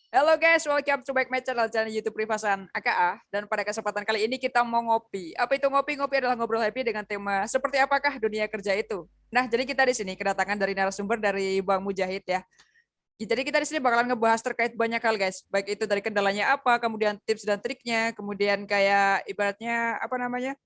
Halo guys, welcome to back my channel YouTube Privasan AKA. Dan pada kesempatan kali ini kita mau ngopi. Apa itu ngopi? Ngopi adalah ngobrol happy dengan tema seperti apakah dunia kerja itu. Nah, jadi kita di sini kedatangan dari narasumber dari Bang Mujahid ya. Jadi kita di sini bakalan ngebahas terkait banyak hal guys. Baik itu dari kendalanya apa, kemudian tips dan triknya, kemudian kayak ibaratnya apa namanya?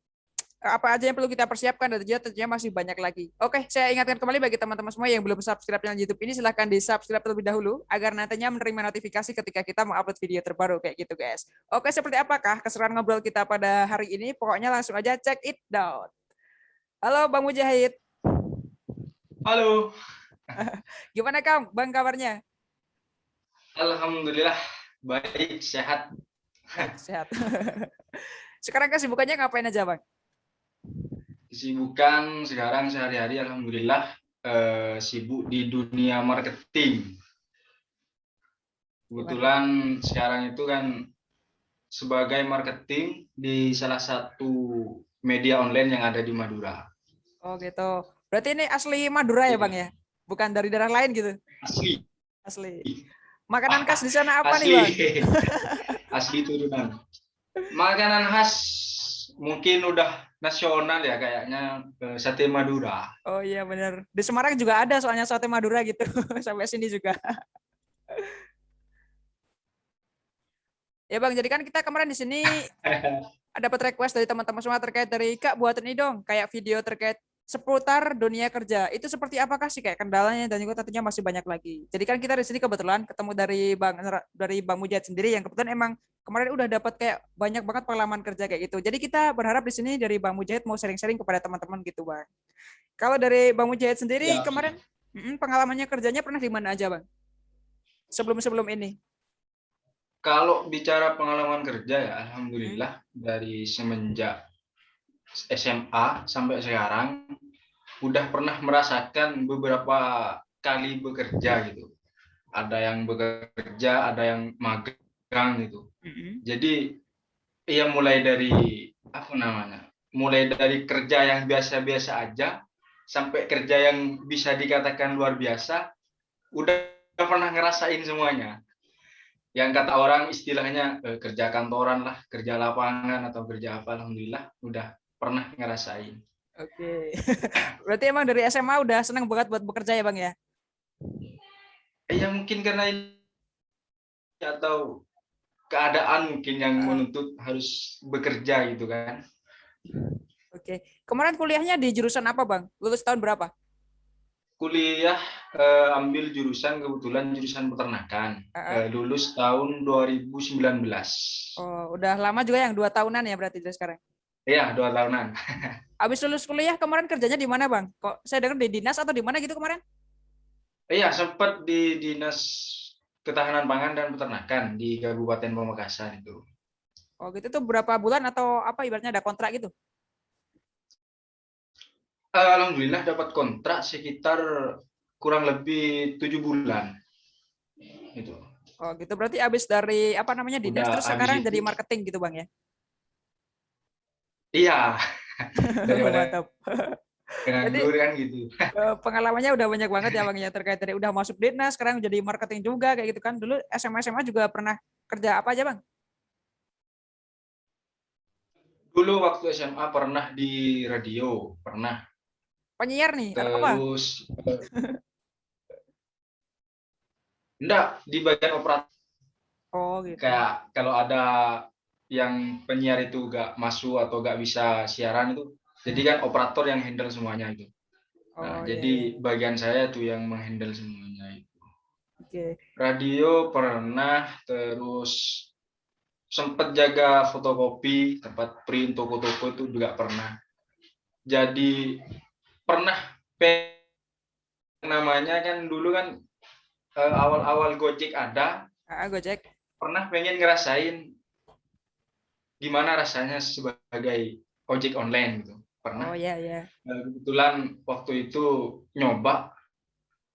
Apa aja yang perlu kita persiapkan dan tentunya masih banyak lagi. Oke, saya ingatkan kembali bagi teman-teman semua yang belum subscribe channel YouTube ini silahkan di subscribe terlebih dahulu agar nantinya menerima notifikasi ketika kita mau upload video terbaru kayak gitu guys. Oke, seperti apakah keseruan ngobrol kita pada hari ini? Pokoknya langsung aja check it down. Halo Bang Mujahid. Halo, Gimana Bang kabarnya? alhamdulillah baik sehat. Baik, sehat. Sekarang kesibukannya ngapain aja Bang? Kesibukan sekarang sehari-hari alhamdulillah sibuk di dunia marketing. Gimana? Kebetulan sekarang itu kan sebagai marketing di salah satu media online yang ada di Madura. Oh gitu. Berarti ini asli Madura ya Bang Iya, ya? Bukan dari daerah lain gitu? asli, Asli. Makanan khas di sana apa nih asli, Bang? asli turunan. Makanan khas mungkin udah nasional ya kayaknya sate Madura. Oh iya benar. Di Semarang juga ada soalnya sate Madura gitu. Sampai sini juga. Ya Bang, jadi kan kita kemarin di sini dapat request dari teman-teman semua terkait dari Kak buatin ini dong, kayak video terkait seputar dunia kerja. Itu seperti apakah sih kayak kendalanya dan juga tentunya masih banyak lagi. Jadi kan kita di sini kebetulan ketemu dari Bang Mujahid sendiri yang kebetulan emang kemarin udah dapat kayak banyak banget pengalaman kerja kayak gitu. Jadi kita berharap di sini dari Bang Mujahid mau sharing-sharing kepada teman-teman gitu, Bang. Kalau dari Bang Mujahid sendiri Ya, kemarin pengalamannya kerjanya pernah di mana aja, Bang? Sebelum-sebelum ini. kalau bicara pengalaman kerja ya, Mm-mm. alhamdulillah dari semenjak SMA sampai sekarang udah pernah merasakan beberapa kali bekerja gitu. Ada yang bekerja, ada yang magang gitu. Mm-mm. Jadi ya mulai dari apa namanya? Mulai dari kerja yang biasa-biasa aja sampai kerja yang bisa dikatakan luar biasa, udah pernah ngerasain semuanya. Yang kata orang istilahnya kerja kantoran lah, kerja lapangan atau kerja apa, alhamdulillah udah pernah ngerasain. Oke. Berarti emang dari SMA udah senang banget buat bekerja ya, Bang ya? Ya mungkin karena ini atau keadaan mungkin yang Ah, menuntut harus bekerja gitu kan. oke. Kemarin kuliahnya di jurusan apa, Bang? Lulus tahun berapa? Kuliah ambil jurusan kebetulan jurusan peternakan. Ah, ah. Lulus tahun 2019. Oh, udah lama juga yang 2 tahunan ya berarti dari sekarang. Iya, 2 tahunan. Abis lulus kuliah kemarin kerjanya di mana, Bang? Kok saya dengar di dinas atau di mana gitu kemarin? Iya, sempat di Dinas Ketahanan Pangan dan Peternakan di Kabupaten Pamekasan itu. Oh, gitu tuh berapa bulan atau apa ibaratnya ada kontrak gitu? Alhamdulillah dapat kontrak sekitar kurang lebih 7 bulan. Itu. Oh, gitu berarti abis dari apa namanya dinas Udah terus habis sekarang itu, jadi marketing gitu, Bang ya? iya, daripada Mantap. Jadi nganggur kan gitu. pengalamannya udah banyak banget ya Bang ya terkait dari udah masuk dinas sekarang jadi marketing juga kayak gitu kan. Dulu SMA juga pernah kerja apa aja Bang? Dulu waktu SMA pernah di radio, pernah. Penyiar nih atau apa? Terus enggak di bagian operator. Oh gitu. Kayak kalau ada yang penyiar itu gak masuk atau gak bisa siaran itu, jadi kan operator yang handle semuanya itu. Nah, Oh iya iya. jadi bagian saya tuh yang menghandle semuanya itu. Oke. Radio pernah, terus sempat jaga fotokopi, tempat print toko-toko itu juga pernah. Jadi pernah namanya kan dulu kan awal-awal Gojek ada, Gojek. pernah pengen ngerasain gimana rasanya sebagai ojek online gitu. Oh Pernah. iya iya. Kebetulan waktu itu nyoba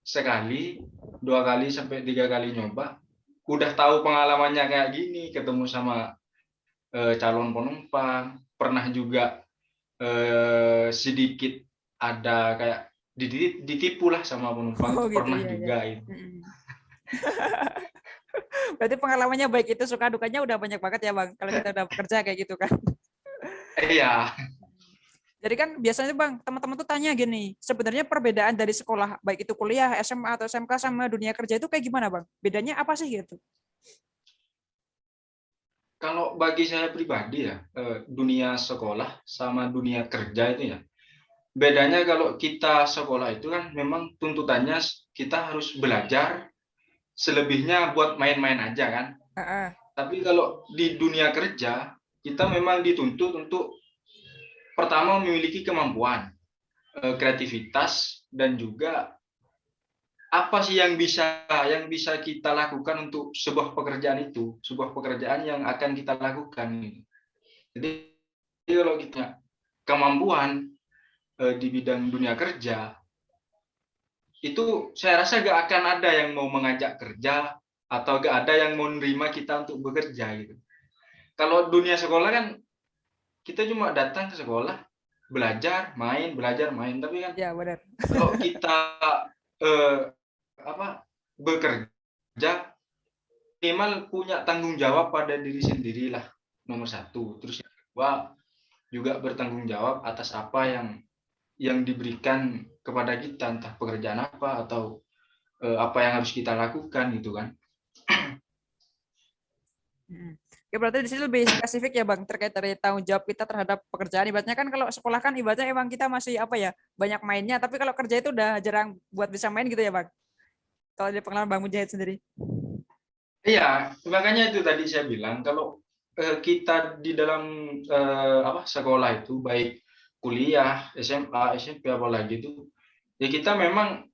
sekali, 2 kali sampai 3 kali nyoba. Udah tahu pengalamannya kayak gini, ketemu sama calon penumpang, pernah juga sedikit ada kayak ditipu lah sama penumpang Oh itu gitu pernah iya iya. juga itu. Mm-mm. Berarti pengalamannya baik itu suka dukanya udah banyak banget ya Bang, kalau kita udah bekerja kayak gitu kan. Iya. Jadi kan biasanya Bang, teman-teman tuh tanya gini, sebenarnya perbedaan dari sekolah, baik itu kuliah, SMA atau SMK sama dunia kerja itu kayak gimana Bang? Bedanya apa sih gitu? Kalau bagi saya pribadi ya, dunia sekolah sama dunia kerja itu ya, bedanya kalau kita sekolah itu kan memang tuntutannya kita harus belajar, selebihnya buat main-main aja kan. Heeh. Tapi kalau di dunia kerja, kita memang dituntut untuk pertama memiliki kemampuan, kreativitas, dan juga apa sih yang bisa kita lakukan untuk sebuah pekerjaan itu, sebuah pekerjaan yang akan kita lakukan. Jadi kalau kita kemampuan di bidang dunia kerja, itu saya rasa gak akan ada yang mau mengajak kerja atau gak ada yang mau menerima kita untuk bekerja gitu. Kalau dunia sekolah kan kita cuma datang ke sekolah, belajar main. Tapi kan Ya, benar. kalau kita eh, bekerja, minimal punya tanggung jawab pada diri sendirilah, nomor satu. Terus yang kedua juga bertanggung jawab atas apa yang diberikan kepada kita, entah pekerjaan apa atau apa yang harus kita lakukan gitu kan. Ya berarti di sini lebih spesifik ya Bang, terkait dari tanggung jawab kita terhadap pekerjaan. Ibaratnya kan kalau sekolah kan ibaratnya emang kita masih apa ya, banyak mainnya, tapi kalau kerja itu udah jarang buat bisa main gitu ya Bang. Kalau di pengalaman Bang Mujahid sendiri. Iya, makanya itu tadi saya bilang kalau kita di dalam sekolah itu baik kuliah, SMA, SMP apalagi itu ya kita memang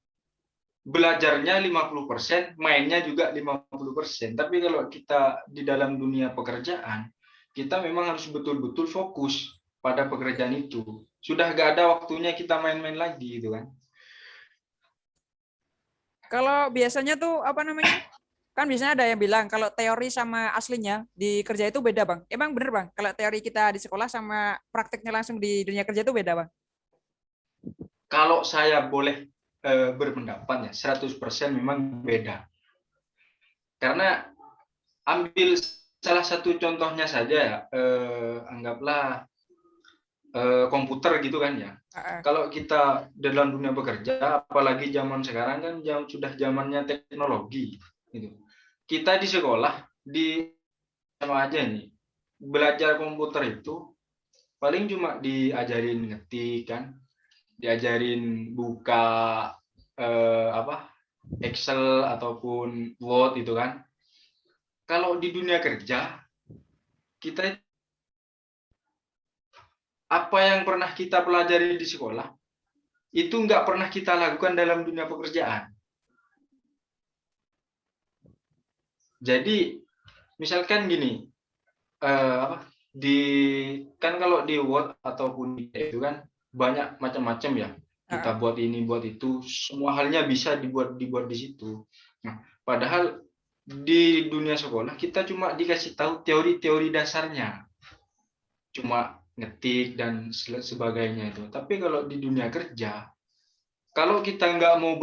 belajarnya 50%, mainnya juga 50%. Tapi kalau kita di dalam dunia pekerjaan, kita memang harus betul-betul fokus pada pekerjaan itu. Sudah gak ada waktunya kita main-main lagi gitu kan. Kalau biasanya tuh apa namanya? Kan biasanya ada yang bilang kalau teori sama aslinya di kerja itu beda Bang. Emang bener Bang, kalau teori kita di sekolah sama prakteknya langsung di dunia kerja itu beda Bang? Kalau saya boleh berpendapat ya, 100% memang beda. Karena ambil salah satu contohnya saja ya, anggaplah komputer gitu kan ya. Kalau kita dalam dunia bekerja, apalagi zaman sekarang kan sudah zamannya teknologi gitu. Kita di sekolah sama aja nih, belajar komputer itu paling cuma diajarin ngetik kan, diajarin buka Excel ataupun Word itu kan. Kalau di dunia kerja, kita apa yang pernah kita pelajari di sekolah itu nggak pernah kita lakukan dalam dunia pekerjaan. Jadi misalkan gini, di kan kalau di Word ataupun di itu kan banyak macam-macam ya. Kita buat ini, buat itu, semua halnya bisa dibuat di situ. Nah, padahal di dunia sekolah kita cuma dikasih tahu teori-teori dasarnya, cuma ngetik dan sebagainya itu. Tapi kalau di dunia kerja, kalau kita nggak mau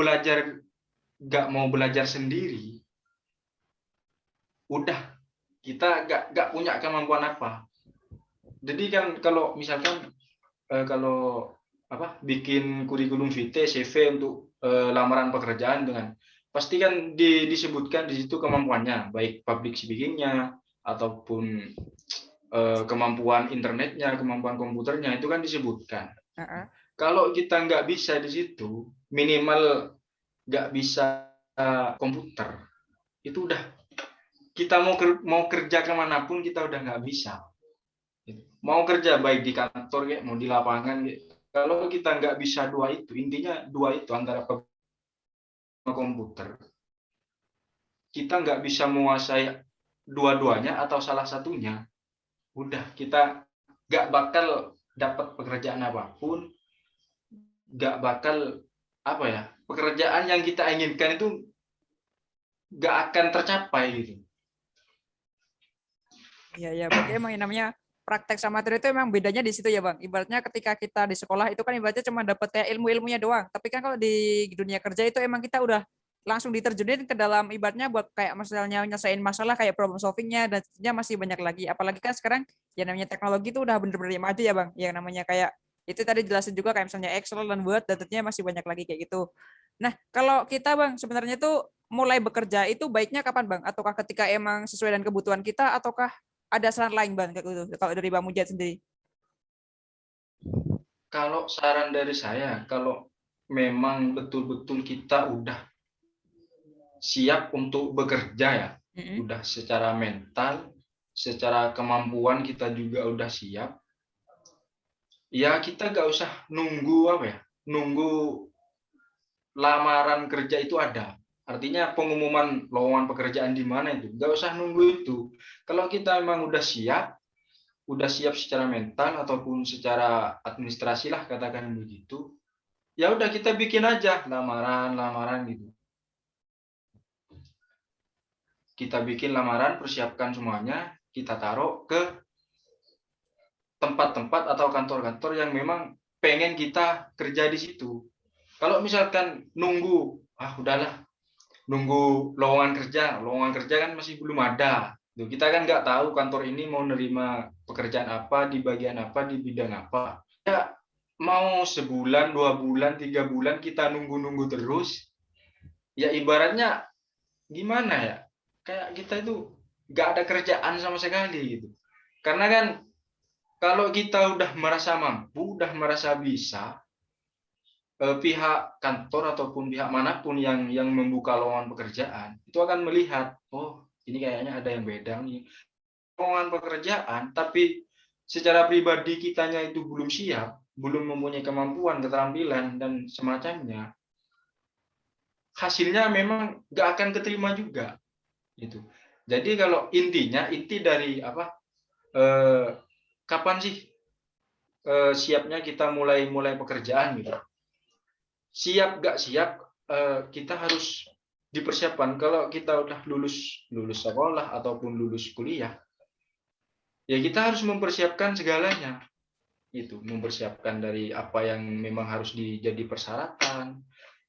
belajar sendiri, udah kita nggak punya kemampuan apa. Jadi kan kalau misalkan kalau bikin kurikulum vitae CV untuk lamaran pekerjaan dengan pasti kan disebutkan di situ kemampuannya, baik public speaking-nya ataupun kemampuan internetnya, kemampuan komputernya itu kan disebutkan. Kalau kita nggak bisa di situ, minimal nggak bisa komputer, itu udah kita mau kerja kemanapun kita udah nggak bisa. Mau kerja baik di kantor kayak mau di lapangan kayak, kalau kita nggak bisa dua itu, intinya dua itu antara komputer, kita nggak bisa menguasai dua-duanya atau salah satunya, udah kita nggak bakal dapat pekerjaan apapun, nggak bakal pekerjaan yang kita inginkan itu nggak akan tercapai gitu. Iya, berarti emang yang namanya praktek sama teori itu emang bedanya di situ ya Bang. Ibaratnya ketika kita di sekolah itu kan ibaratnya cuma dapat kayak ilmu-ilmunya doang. Tapi kan kalau di dunia kerja itu emang kita udah langsung diterjunin ke dalam ibaratnya buat kayak misalnya nyelesain masalah kayak problem solvingnya dan tentunya masih banyak lagi. Apalagi kan sekarang yang namanya teknologi itu udah bener-bener maju ya Bang. Yang namanya kayak itu tadi jelasin juga kayak misalnya Excel dan Word dan tentunya masih banyak lagi kayak gitu. Nah, kalau kita Bang sebenarnya tuh mulai bekerja itu baiknya kapan Bang? Ataukah ketika emang sesuai dengan kebutuhan kita ataukah ada saran lain Bang kayak gitu? Kalau dari Bang Mujad sendiri. Kalau saran dari saya, kalau memang betul-betul kita udah siap untuk bekerja ya, Mm-mm. udah secara mental, secara kemampuan kita juga udah siap, ya kita nggak usah nunggu apa ya, nunggu lamaran kerja itu ada. Artinya pengumuman lowongan pekerjaan di mana itu, nggak usah nunggu itu. Kalau kita memang udah siap secara mental ataupun secara administrasi lah katakan begitu, ya udah kita bikin aja lamaran gitu. Kita bikin lamaran, persiapkan semuanya, kita taruh ke tempat-tempat atau kantor-kantor yang memang pengen kita kerja di situ. Kalau misalkan nunggu, udahlah, nunggu lowongan kerja kan masih belum ada. Tuh, kita kan nggak tahu kantor ini mau nerima pekerjaan apa, di bagian apa, di bidang apa. Ya, mau sebulan, 2 bulan, 3 bulan kita nunggu-nunggu terus, ya ibaratnya gimana ya? Kayak kita itu nggak ada kerjaan sama sekali gitu. Karena kan kalau kita udah merasa mampu, udah merasa bisa, pihak kantor ataupun pihak manapun yang membuka lowongan pekerjaan itu akan melihat, oh ini kayaknya ada yang beda nih lowongan pekerjaan, tapi secara pribadi kitanya itu belum siap, belum mempunyai kemampuan, keterampilan dan semacamnya, hasilnya memang nggak akan keterima juga. Gitu. Jadi kalau inti dari apa? Kapan sih siapnya kita mulai pekerjaan gitu? Siap nggak siap, kita harus dipersiapkan. Kalau kita udah lulus sekolah ataupun lulus kuliah, ya kita harus mempersiapkan segalanya. Itu mempersiapkan dari apa yang memang harus jadi persyaratan,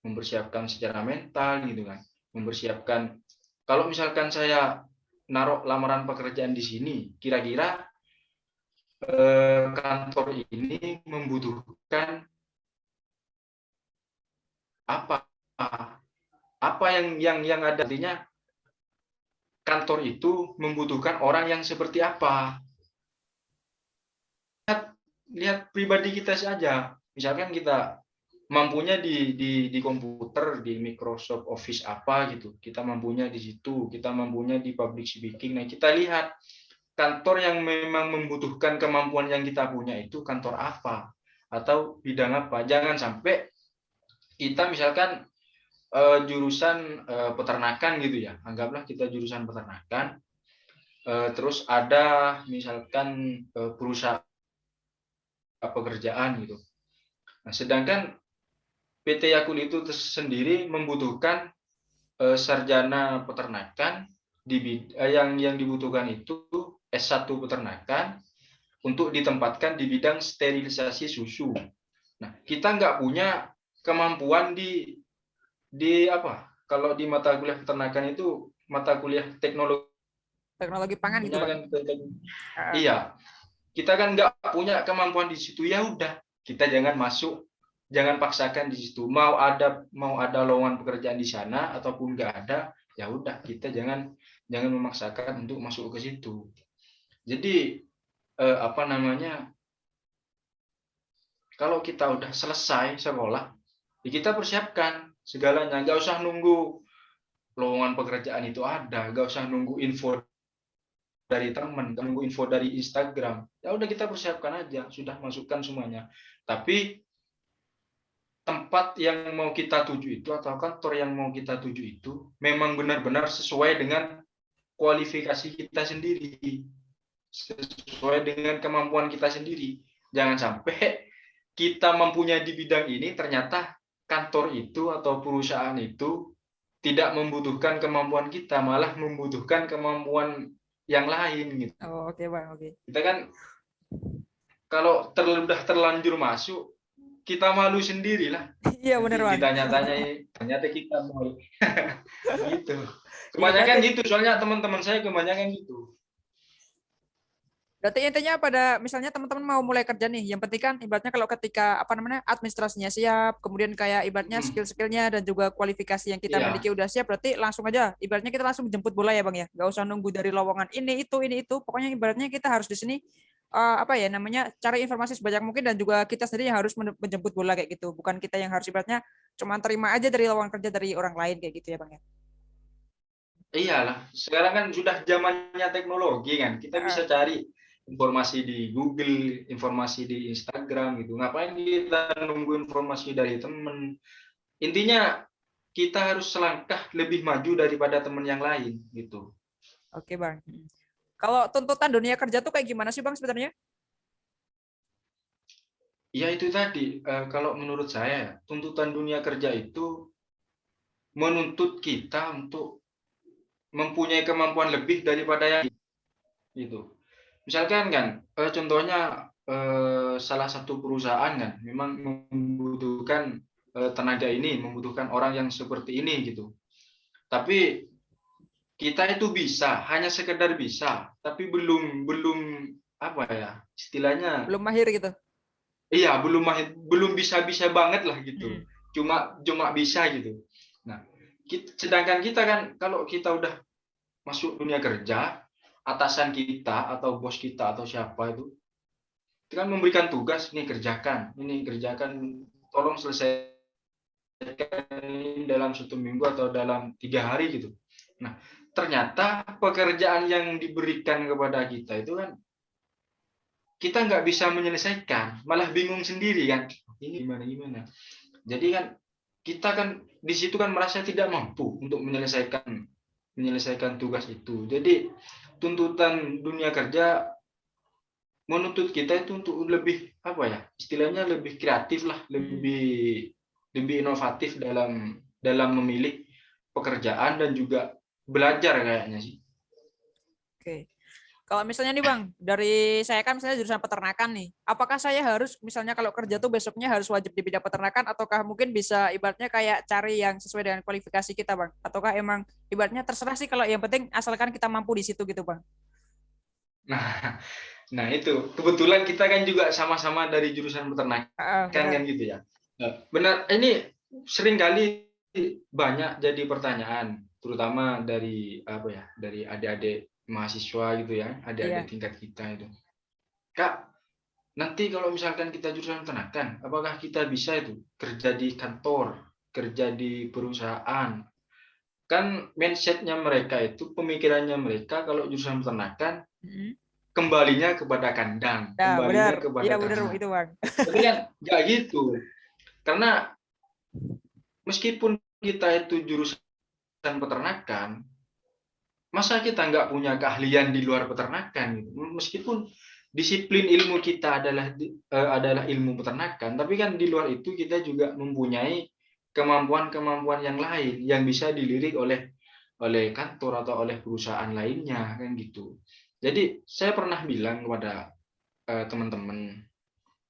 mempersiapkan secara mental gitu kan, mempersiapkan kalau misalkan saya naruh lamaran pekerjaan di sini, kira-kira kantor ini membutuhkan apa apa yang ada, artinya kantor itu membutuhkan orang yang seperti apa. Lihat pribadi kita saja, misalkan kita mampunya di komputer, di Microsoft Office apa gitu, kita mampunya di situ, kita mampunya di public speaking. Nah, kita lihat kantor yang memang membutuhkan kemampuan yang kita punya itu kantor apa atau bidang apa. Jangan sampai kita misalkan jurusan peternakan gitu ya, anggaplah kita jurusan peternakan, terus ada misalkan perusahaan pekerjaan gitu. Nah, sedangkan PT Yakult itu sendiri membutuhkan sarjana peternakan yang dibutuhkan itu S1 peternakan untuk ditempatkan di bidang sterilisasi susu. Nah, kita nggak punya kemampuan di apa? Kalau di mata kuliah peternakan itu mata kuliah teknologinya Teknologi pangan gitu Bang. kan, iya, kita kan nggak punya kemampuan di situ, ya udah kita jangan masuk, jangan paksakan di situ. Mau ada lowongan pekerjaan di sana ataupun nggak ada, ya udah kita jangan memaksakan untuk masuk ke situ. Jadi apa namanya, kalau kita udah selesai sekolah, ya kita persiapkan segalanya, nggak usah nunggu lowongan pekerjaan itu ada, nggak usah nunggu info dari teman, nunggu info dari Instagram. Ya udah kita persiapkan aja, sudah masukkan semuanya. Tapi tempat yang mau kita tuju itu atau kantor yang mau kita tuju itu memang benar-benar sesuai dengan kualifikasi kita sendiri, sesuai dengan kemampuan kita sendiri. Jangan sampai kita mempunyai di bidang ini, ternyata kantor itu atau perusahaan itu tidak membutuhkan kemampuan kita, malah membutuhkan kemampuan yang lain gitu. Oh, oke Bang, oke. Kita kan kalau udah terlanjur masuk, kita malu sendiri lah. Iya benar Nanti Bang. ditanya-tanya, ternyata kita mau gitu. Iya Kebanyakan berarti gitu, soalnya teman-teman saya kebanyakan gitu. berarti intinya pada misalnya teman-teman mau mulai kerja nih, yang penting kan ibaratnya kalau ketika apa namanya administrasinya siap, kemudian kayak ibaratnya Hmm, skill-skillnya dan juga kualifikasi yang kita iya, miliki udah siap, berarti langsung aja ibaratnya kita langsung jemput bola ya Bang ya, nggak usah nunggu dari lowongan ini itu, pokoknya ibaratnya kita harus di sini apa ya namanya cari informasi sebanyak mungkin dan juga kita sendiri yang harus menjemput bola kayak gitu, bukan kita yang harus ibaratnya cuma terima aja dari lowongan kerja dari orang lain kayak gitu ya Bang ya. iyalah. Sekarang kan sudah zamannya teknologi kan. Kita bisa Heeh. cari informasi di Google, informasi di Instagram gitu. Ngapain kita nunggu informasi dari teman? Intinya kita harus selangkah lebih maju daripada teman yang lain gitu. Oke Bang. Kalau tuntutan dunia kerja tuh kayak gimana sih Bang sebenarnya? Ya itu tadi, kalau menurut saya tuntutan dunia kerja itu menuntut kita untuk mempunyai kemampuan lebih daripada yang itu. Misalkan kan, contohnya salah satu perusahaan kan memang membutuhkan tenaga ini, membutuhkan orang yang seperti ini gitu. Tapi kita itu bisa, hanya sekedar bisa, tapi belum belum apa ya istilahnya, Belum mahir gitu. iya belum bisa-bisa banget lah gitu. Hmm. Cuma cuma bisa gitu. Nah, sedangkan kita kan kalau kita udah masuk dunia kerja, atasan kita atau bos kita atau siapa itu kan memberikan tugas, nih kerjakan, ini kerjakan, tolong selesaikan dalam 1 minggu atau dalam 3 hari gitu. Nah, ternyata pekerjaan yang diberikan kepada kita itu kan kita nggak bisa menyelesaikan, malah bingung sendiri kan. Ini gimana gimana. Jadi kan kita kan di situ kan merasa tidak mampu untuk menyelesaikan tugas itu. Jadi tuntutan dunia kerja menuntut kita itu untuk lebih apa ya istilahnya lebih kreatif lah, Hmm. lebih lebih inovatif dalam memilih pekerjaan dan juga belajar kayaknya sih. Oke. Kalau misalnya nih Bang, dari saya kan misalnya jurusan peternakan nih. Apakah saya harus misalnya kalau kerja tuh besoknya harus wajib di bidang peternakan ataukah mungkin bisa ibaratnya kayak cari yang sesuai dengan kualifikasi kita Bang? Ataukah emang ibaratnya terserah sih kalau yang penting asalkan kita mampu di situ gitu Bang? Nah, nah itu kebetulan kita kan juga sama-sama dari jurusan peternakan Ah, kan benar. gitu ya. Benar, ini sering kali banyak jadi pertanyaan, terutama dari apa ya, dari adik-adik mahasiswa gitu ya, adik-adik Iya. tingkat kita itu. Kak, nanti kalau misalkan kita jurusan peternakan, apakah kita bisa itu kerja di kantor, kerja di perusahaan? Kan mindsetnya mereka itu, pemikirannya mereka kalau jurusan peternakan Hmm. kembalinya kepada kandang, Ya, benar. kembalinya Iya kepada benar ternak. itu Bang. Tapi kan nggak gitu, karena meskipun kita itu jurusan peternakan, masa kita nggak punya keahlian di luar peternakan gitu. Meskipun disiplin ilmu kita adalah ilmu peternakan, tapi kan di luar itu kita juga mempunyai kemampuan-kemampuan yang lain yang bisa dilirik oleh oleh kantor atau oleh perusahaan lainnya kan gitu. Jadi saya pernah bilang kepada teman-teman,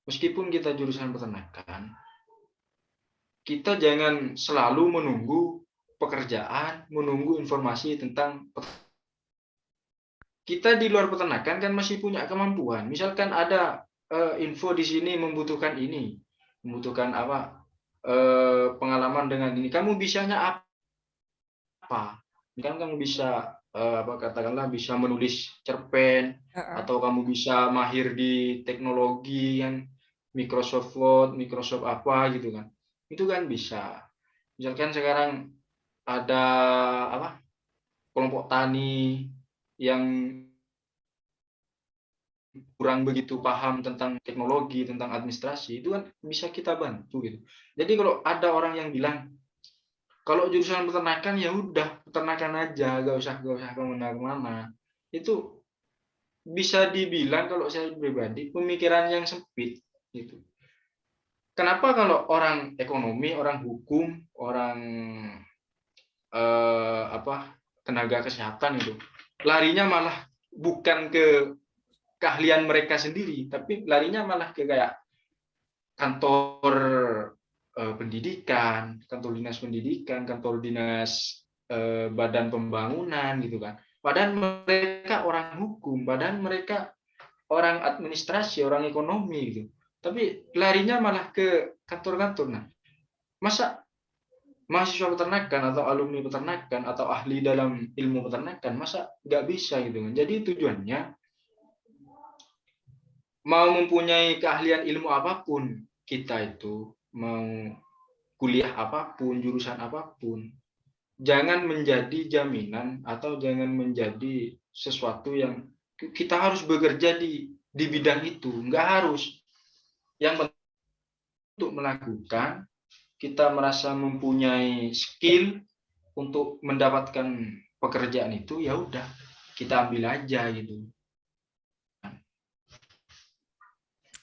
meskipun kita jurusan peternakan, kita jangan selalu menunggu pekerjaan, menunggu informasi tentang kita di luar peternakan kan masih punya kemampuan. Misalkan ada info di sini membutuhkan ini, membutuhkan apa pengalaman dengan ini. Kamu bisanya apa? Kan kamu bisa apa katakanlah bisa menulis cerpen Heeh. atau kamu bisa mahir di teknologi yang Microsoft Word, Microsoft apa gitu kan. Itu kan bisa. Misalkan sekarang ada apa kelompok tani yang kurang begitu paham tentang teknologi, tentang administrasi, itu kan bisa kita bantu gitu. Jadi kalau ada orang yang bilang, kalau jurusan peternakan ya udah peternakan aja, gak usah kemana-mana. Itu bisa dibilang kalau saya pribadi pemikiran yang sempit gitu. Kenapa kalau orang ekonomi, orang hukum, orang apa tenaga kesehatan itu larinya malah bukan ke keahlian mereka sendiri, tapi larinya malah ke kayak kantor pendidikan, kantor dinas pendidikan, kantor dinas badan pembangunan gitu kan. Padahal mereka orang hukum, padahal mereka orang administrasi, orang ekonomi gitu. Tapi larinya malah ke kantor-kantor. Nah, masa mahasiswa peternakan atau alumni peternakan atau ahli dalam ilmu peternakan masa nggak bisa gitu kan. Jadi tujuannya mau mempunyai keahlian ilmu apapun kita itu, mau kuliah apapun, jurusan apapun, jangan menjadi jaminan atau jangan menjadi sesuatu yang kita harus bekerja di bidang itu. Nggak harus. Yang penting untuk melakukan, kita merasa mempunyai skill untuk mendapatkan pekerjaan itu, ya udah kita ambil aja gitu.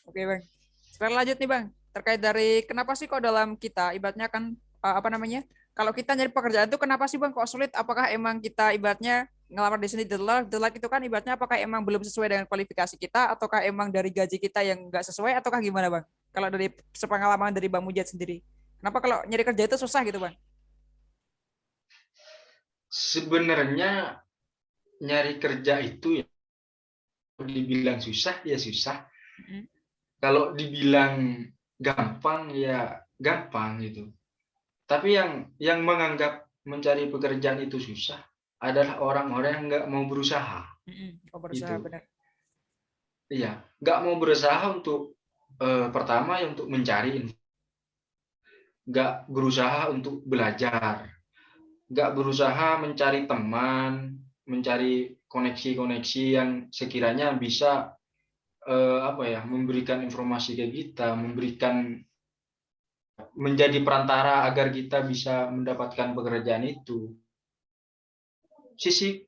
Oke Bang. Sekarang lanjut nih Bang, terkait dari kenapa sih kok dalam kita ibaratnya kan apa namanya? Kalau kita nyari pekerjaan itu kenapa sih Bang kok sulit? Apakah emang kita ibaratnya ngelamar di sini delak itu kan ibaratnya apakah emang belum sesuai dengan kualifikasi kita ataukah emang dari gaji kita yang nggak sesuai ataukah gimana Bang? Kalau dari sepengalaman dari Bang Mujad sendiri. Kenapa kalau nyari kerja itu susah gitu Bang? Sebenarnya nyari kerja itu ya dibilang susah ya susah. Kalau dibilang gampang ya gampang gitu. Tapi yang menganggap mencari pekerjaan itu susah adalah orang-orang yang nggak mau berusaha. Oh, berusaha Gitu. benar. Iya, nggak mau berusaha untuk pertama ya untuk mencari, nggak berusaha untuk belajar, nggak berusaha mencari teman, mencari koneksi-koneksi yang sekiranya bisa apa ya memberikan informasi ke kita, memberikan menjadi perantara agar kita bisa mendapatkan pekerjaan itu. Sisi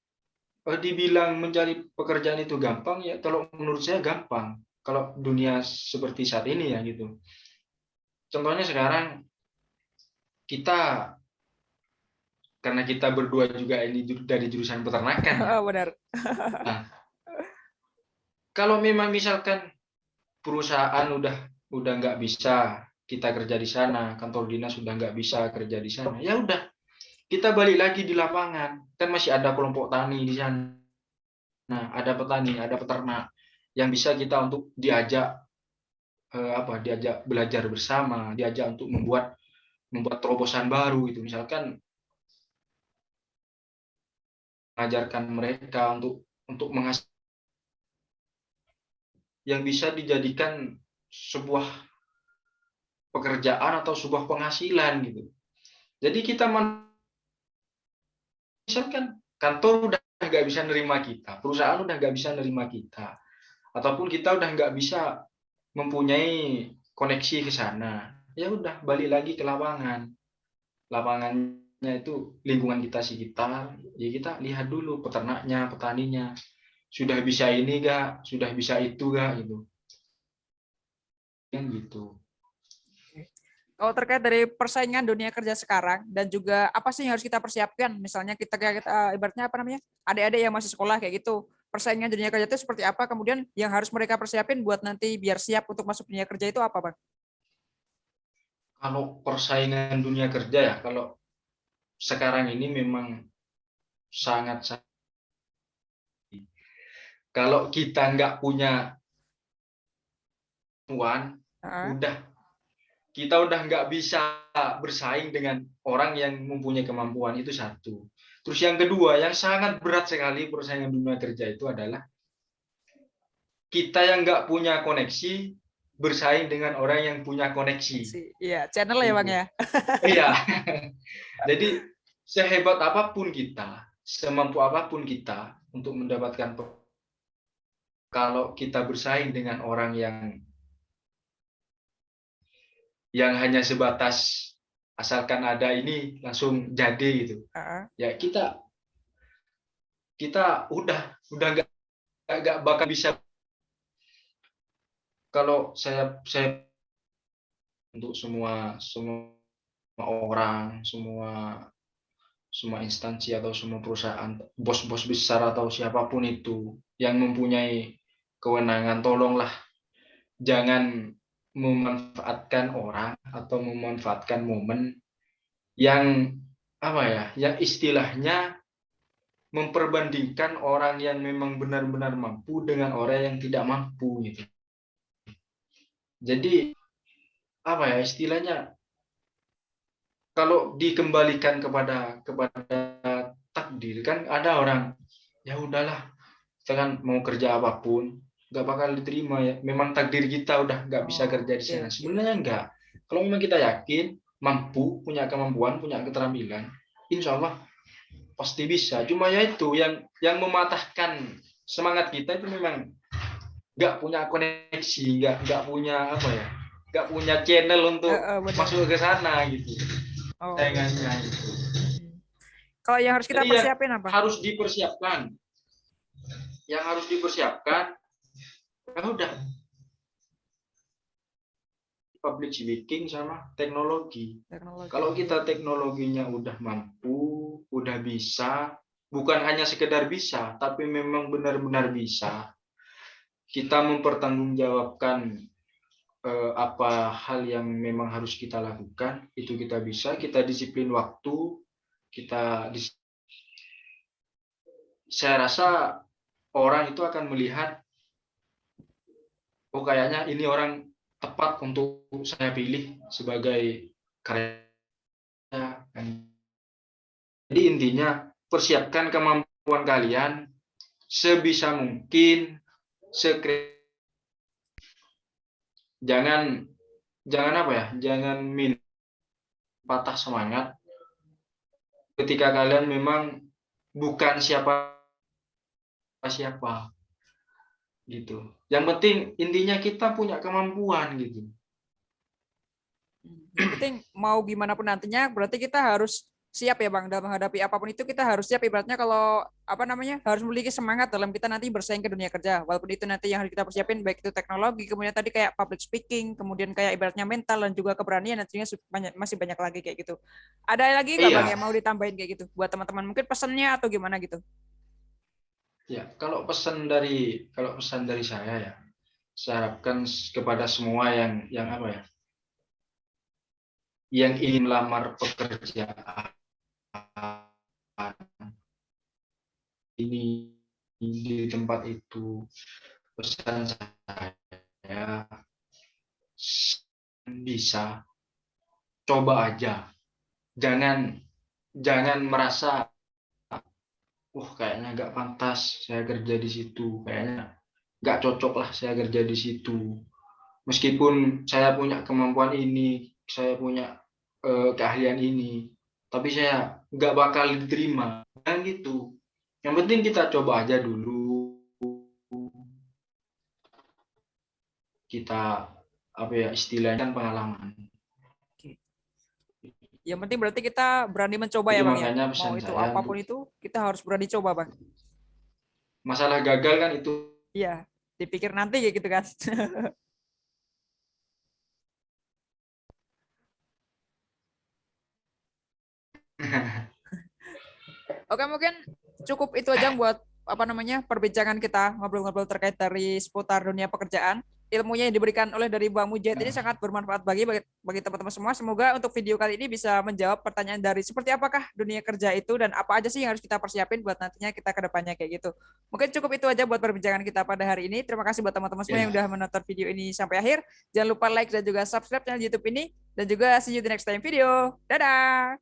dibilang mencari pekerjaan itu gampang ya, kalau menurut saya gampang. Kalau dunia seperti saat ini ya gitu. Contohnya sekarang kita karena kita berdua juga ini dari jurusan peternakan ya. Oh, benar. Nah, kalau memang misalkan perusahaan udah nggak bisa kita kerja di sana, kantor dinas sudah nggak bisa kerja di sana, ya udah kita balik lagi di lapangan. Kan masih ada kelompok tani di sana, ada petani, ada peternak yang bisa kita untuk diajak diajak belajar bersama, diajak untuk membuat terobosan baru gitu. Misalkan mengajarkan mereka untuk menghasilkan yang bisa dijadikan sebuah pekerjaan atau sebuah penghasilan gitu. Jadi kita misalkan kantor udah nggak bisa nerima kita, perusahaan udah nggak bisa nerima kita, ataupun kita udah nggak bisa mempunyai koneksi ke sana, ya udah balik lagi ke lapangan. Lapangannya itu lingkungan kita sekitar, ya kita lihat dulu peternaknya, petaninya, sudah bisa ini gak, sudah bisa itu gak gitu. Kan gitu. Kalau terkait dari persaingan dunia kerja sekarang dan juga apa sih yang harus kita persiapkan? Misalnya kita ibaratnya apa namanya? Adik-adik yang masih sekolah kayak gitu. Persaingan dunia kerja itu seperti apa? Kemudian yang harus mereka persiapin buat nanti biar siap untuk masuk dunia kerja itu apa, Bang? Kalau persaingan dunia kerja ya, kalau sekarang ini memang sangat, kalau kita nggak punya uang, Heeh. udah kita udah nggak bisa bersaing dengan orang yang mempunyai kemampuan, itu satu. Terus yang kedua, yang sangat berat sekali persaingan dunia kerja itu adalah kita yang nggak punya koneksi bersaing dengan orang yang punya koneksi. Iya, channel ya, Bang Gitu. ya. Iya. Jadi sehebat apapun kita, semampu apapun kita untuk mendapatkan, kalau kita bersaing dengan orang yang hanya sebatas asalkan ada ini langsung jadi gitu. Heeh. Ya kita udah nggak bakal bisa. Kalau saya untuk semua orang, semua instansi atau semua perusahaan, bos-bos besar atau siapapun itu yang mempunyai kewenangan, tolonglah jangan memanfaatkan orang atau memanfaatkan momen yang apa ya, yang istilahnya memperbandingkan orang yang memang benar-benar mampu dengan orang yang tidak mampu gitu. Jadi apa ya istilahnya, kalau dikembalikan kepada takdir kan ada orang ya udahlah, kita kan mau kerja apapun nggak bakal diterima ya. Memang takdir kita udah nggak bisa Oh, kerja di oke, sana. oke. Sebenarnya enggak. Kalau memang kita yakin, mampu, punya kemampuan, punya keterampilan, insya Allah pasti bisa. Cuma ya itu yang mematahkan semangat kita itu memang nggak punya koneksi, nggak punya apa ya, nggak punya channel untuk Benar, masuk benar. ke sana gitu. Oh, gitu. Saingannya gitu. Hmm. Kalau yang harus kita Jadi ya persiapin apa? harus dipersiapkan. Yang harus dipersiapkan ya udah public speaking sama teknologi. Teknologi, Kalau oke. kita teknologinya udah mampu, udah bisa, bukan hanya sekedar bisa, tapi memang benar-benar bisa, kita mempertanggungjawabkan apa hal yang memang harus kita lakukan, itu kita bisa, kita disiplin waktu, kita saya rasa orang itu akan melihat, oh kayaknya ini orang tepat untuk saya pilih sebagai karya. Jadi intinya persiapkan kemampuan kalian sebisa mungkin, jangan jangan apa ya, jangan patah semangat ketika kalian memang bukan siapa-siapa gitu. Yang penting intinya kita punya kemampuan gitu. Yang penting mau gimana pun nantinya, berarti kita harus siap ya Bang dalam menghadapi apapun itu. Kita harus siap, ibaratnya kalau apa namanya, harus memiliki semangat dalam kita nanti bersaing ke dunia kerja, walaupun itu nanti yang harus kita persiapin, baik itu teknologi, kemudian tadi kayak public speaking, kemudian kayak ibaratnya mental dan juga keberanian, nantinya masih banyak lagi kayak gitu. Ada lagi nggak Bang Iya, yang mau ditambahin kayak gitu buat teman-teman, mungkin pesannya atau gimana gitu? ya kalau pesan dari saya ya, saya harapkan kepada semua yang apa ya, yang ingin melamar pekerjaan ini di tempat itu, pesan saya bisa coba aja, jangan jangan merasa kayaknya nggak pantas saya kerja di situ, kayaknya nggak cocok lah saya kerja di situ, meskipun saya punya kemampuan ini, saya punya keahlian ini, tapi saya nggak bakal diterima kan gitu. Yang penting kita coba aja dulu, kita apa ya istilahnya kan pengalaman. Yang penting berarti kita berani mencoba Jadi ya Bang ya. makanya Mau pesan itu saya apapun untuk itu, kita harus berani coba Bang. masalah gagal kan itu. Iya, dipikir nanti kayak gitu kan. Oke, mungkin cukup itu aja buat apa namanya perbincangan kita, ngobrol-ngobrol terkait dari seputar dunia pekerjaan. Ilmunya yang diberikan oleh dari Bang Mujahid ini sangat bermanfaat bagi teman-teman semua. Semoga untuk video kali ini bisa menjawab pertanyaan dari seperti apakah dunia kerja itu dan apa aja sih yang harus kita persiapin buat nantinya kita ke depannya kayak gitu. Mungkin cukup itu aja buat perbincangan kita pada hari ini. Terima kasih buat teman-teman semua yang Ya, udah menonton video ini sampai akhir. Jangan lupa like dan juga subscribe channel YouTube ini, dan juga see you the next time video. Dadah.